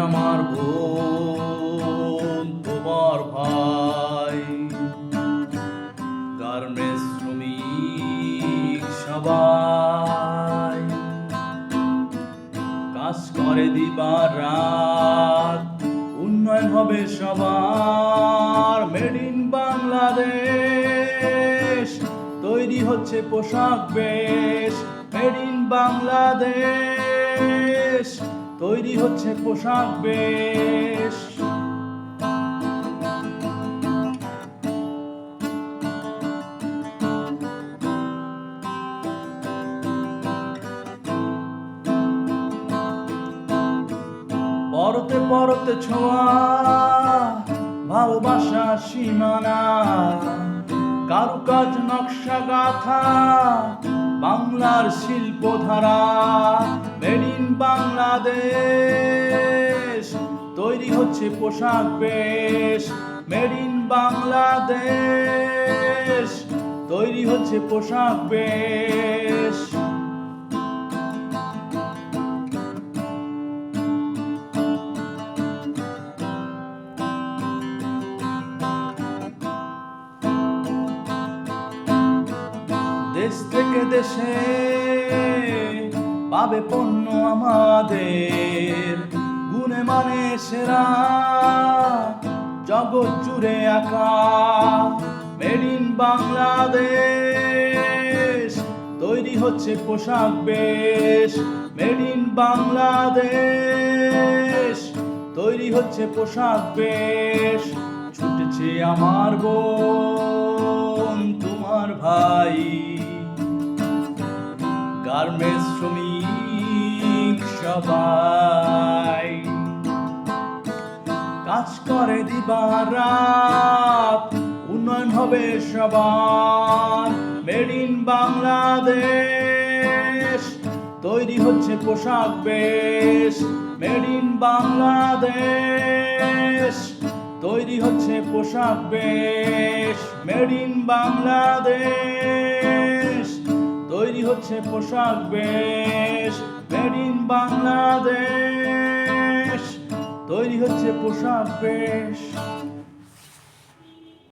আমার বোন তোমার ভাই, গার্মেন্টস শ্রমিক সবাই কাজ করে দিবার রাত, উন্নয়ন হবে সবার। মেড ইন বাংলাদেশ, তৈরি হচ্ছে পোশাক বেশ। মেড ইন বাংলাদেশ, তৈরি হচ্ছে পোশাক বেশ। পরতে পরতে ছোঁয়া ভালোবাসা সীমানা, কারুকাজ নকশা গাথা বাংলার শিল্পধারা। মেড ইন বাংলাদেশ, তৈরি হচ্ছে পোশাক বেশ। মেড ইন বাংলাদেশ, তৈরি হচ্ছে পোশাক বেশ। দেশ থেকে দেশে পাবে পণ্য আমাদের, গুণে মানে সেরা, জগৎ জুড়ে আঁকা। মেড ইন বাংলাদেশ, তৈরি হচ্ছে পোশাক বেশ। মেড ইন বাংলাদেশ, তৈরি হচ্ছে পোশাক বেশ। ছুটেছে আমার বোন তোমার ভাই, গার্মেন্টস শ্রমিক সবাই কাজ করে দিবার রাত, উন্নয়ন হবে সবার। মেড ইন বাংলাদেশ, তৈরি হচ্ছে পোশাক বেশ। মেড ইন বাংলাদেশ, তৈরি হচ্ছে পোশাক বেশ। মেড ইন বাংলাদেশ, তৈরি হচ্ছে পোশাক বেশ। মেড ইন বাংলাদেশ, তৈরি হচ্ছে পোশাক বেশ।